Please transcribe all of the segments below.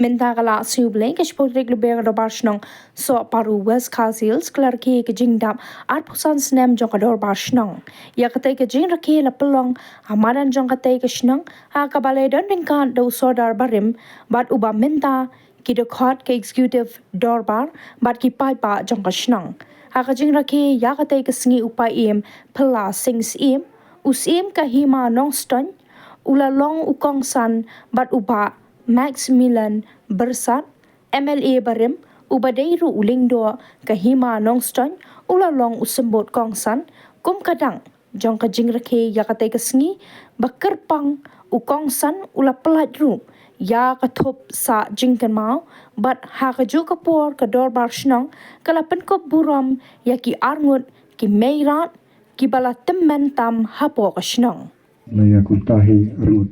Minta kala siubleng ke spotrik lebih ke barsnong so paru West Castles kelar ke jingdam arpusan snem jong kador barsnong ya kate ke jing rake la pelong amaran jong kate ke snong ha kabale don ringkan do sodar barim bat uba minta ki de khot ke executive dorbar bat ki pai pa jong ka snong ha ka jing rake ya kate ke singi upai im pela sings im usim ka hima nong ston ula long ukong san bat uba Maximilian Bersat, MLA Barim, Ubadeiru Ulingdo, Kahima Nongston, Ulalong Usembot Kongsan, Kum Kadang, Jong Kajing Rake Yakate Kasngi, Bakerpang, Ukongsan, Ula Peladru, Ya Katop Sa Jingkan Mau, Bat Hakaju Kapor Kador Barshnong, Kalapan Kop Buram, Yaki Arngut, Ki Meirat, Ki Balatem Mentam Hapo Kashnong. Laya Kuntahi Arngut,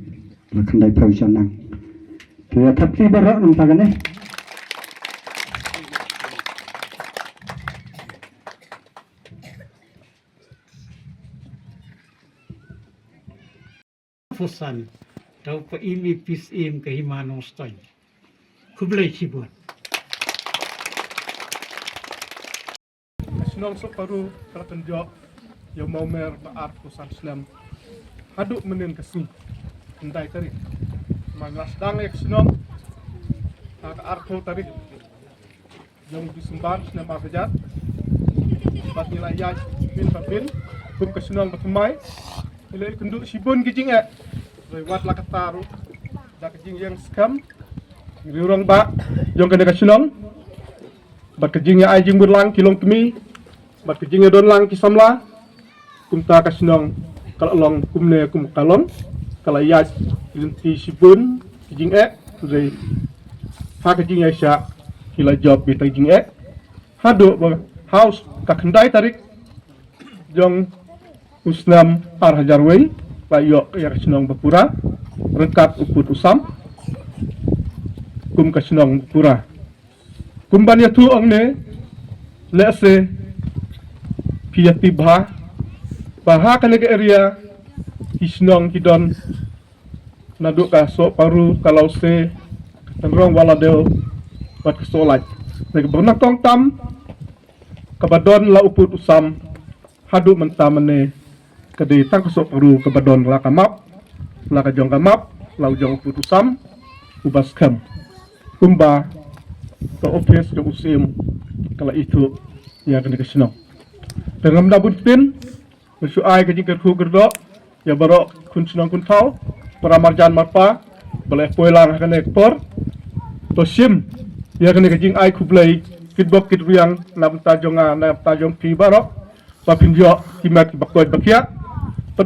Lakandai Paujanang. Kaya tapi berat nampakan ni. Fusan, tahu pa imi pis im kehimanong stoy. Kublay sibut. Nasional Soparu Karatanjok yang mau mer baat Fusan Islam haduk menin kesini hendai tadi mangas dang ek senong ak arko tadi yang disembar senam afjat bat nilai ya bin papin kum kesenong batumai nilai kenduk sibun kijing lewat lakataru dak kijing yang skam ngurang ba yang kena kesenong bat kijingnya ai jing berlang kilong temi bat kijingnya don lang kisamla kum ta kesenong kalau long kumne kum kalong kalau ya inti sibun kijing dari ha kijing ya hila job bi kijing hado house ka kendai tarik jong usnam par hajar wei layo ya senong bapura rengkap uput usam kum ka senong bapura kumban ya tu ong ne lese piati bha baha ka nege area hisnong hidon naduk ka so paru kalau se tenrong waladeo bat kesolat nege bernak tong tam kabadon la uput usam hadu mentamane kede tang so paru kabadon la kamap la ka jong kamap la ujong uput usam ubas kam kumba ke office ke usim kala itu ya kene kesenong dengan dabut pin bersuai ke jingker ku gerdo ya barok kun senong kun tau para marjan marpa boleh poelang akan ekspor to sim ya kene kejing ai kublai feedback kit riang nam tajong pi barok papin jo kimat bakoi bakia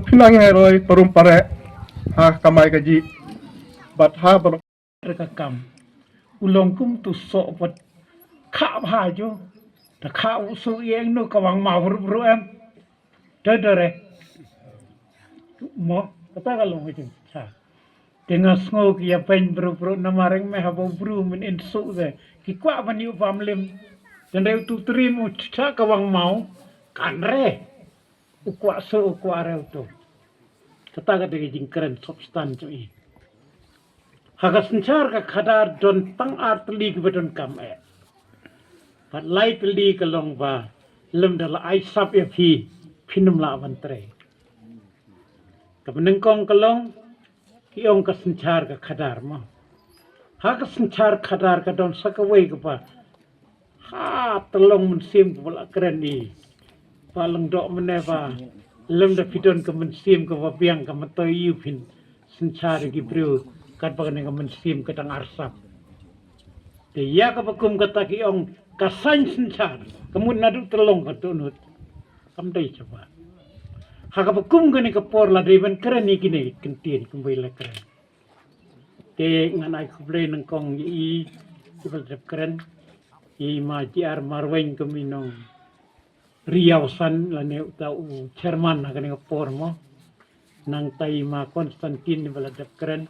pinang heroi parum pare ha kamai gaji bat ha barok Rekam. Ulong kum tu sok pat kha bha jo. Ta kha usu yeng nu kawang ma bru em. Dere. Mo kata kalau macam sa. Tengah ngok ya pen bru namareng me habo bru min insu de. Ki kwa bani upamlim. Dan dia tu terima cha kawang mau kan re. Ukwa so ukwa re tu. Kata kata jingkeren substan tu ini. Hagas sencar ka kadar don tang art li ke bedon kam Pat lai li ke long ba lem dala ai sap ya pinum la avantre. Ka benengkong ke long ki ong ka sencar ka kadar ma. Hagas sencar kadar ka don sakawai ke ba. Ha telong mensim ke bala keren ni. Palang dok meneva lem da pidon ke mensim ke wabiang ke matoyu pin sencar ki bro kat bagan yang mensim ke tang arsap. Dia ka bakum kata ki ong kasan sencar. Kamu nadu telong ka tunut. Kam dai coba. Ha ka bakum gani ka por la driven keren ni kini kentin kumbai la keren. Te nganai kublai nang kong i kubal drep keren. I ma jiar marweng keminong Riau san la ne tau chairman na kani ka por mo. Nang tai ma Konstantin bala drep keren.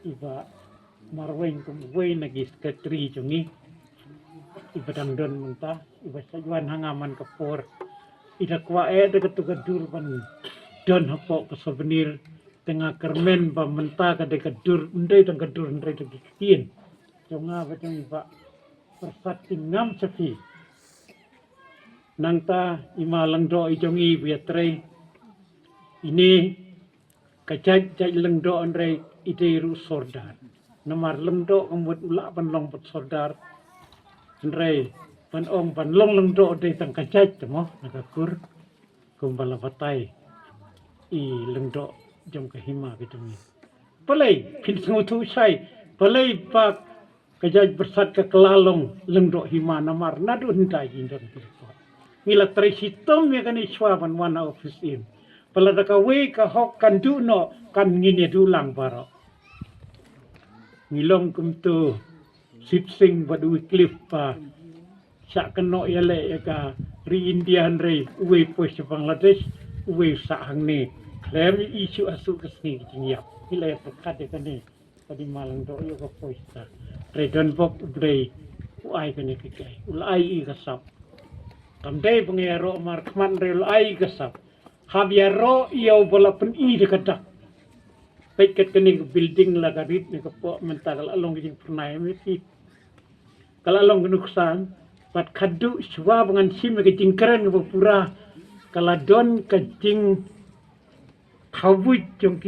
Iba marweng kumway nagis katri jungi iba dangdon munta iba sajuan hangaman kapor ida kwa de ketugadur ban don hapo ke souvenir tengah kermen ba menta ka de kadur undai tang kadur ndai de kitin Jonga betul Pak persat ngam sepi. Nangta ima lengdo ijongi biatre. Ini kajaj lengdo andre ideru sordar. Namar lengdo kembut ulak panlong put sordar. Andre panong panlong lengdo de tang kajaj temo nagakur kumbala patai. I lengdo jom kahima gitu ni. Pelai pinsu tu sai. Pelai pak kajaj bersat ke kelalong lengdo hima namar nadu hentai indon kiriko. Mila tresitom ya kan iswaban wana office in. Pelada ka we ka hok kan duno kan ngini dulang baro. Milong kumtu sipsing badu cliff pa. Sak keno yale ya ka ri Indian re we pos Bangladesh we sa hang ni. Klem isu asu kesni jingyap. Mila ya pekat ya kan ni. Tadi malang do yo ka pos ta. Re don bok bre uai kan ni kikai. Ulai i kasap. Tamdai pengero mar kman re ulai kasap. Habiaro iau bola pen I dekat. Baik kini building lah garit ni kepo mental along jing pernah mesti. Kalau along kenuksan, pat kadu swa dengan sim ke jingkeren ke pura. Kalau don ke jing kawit jong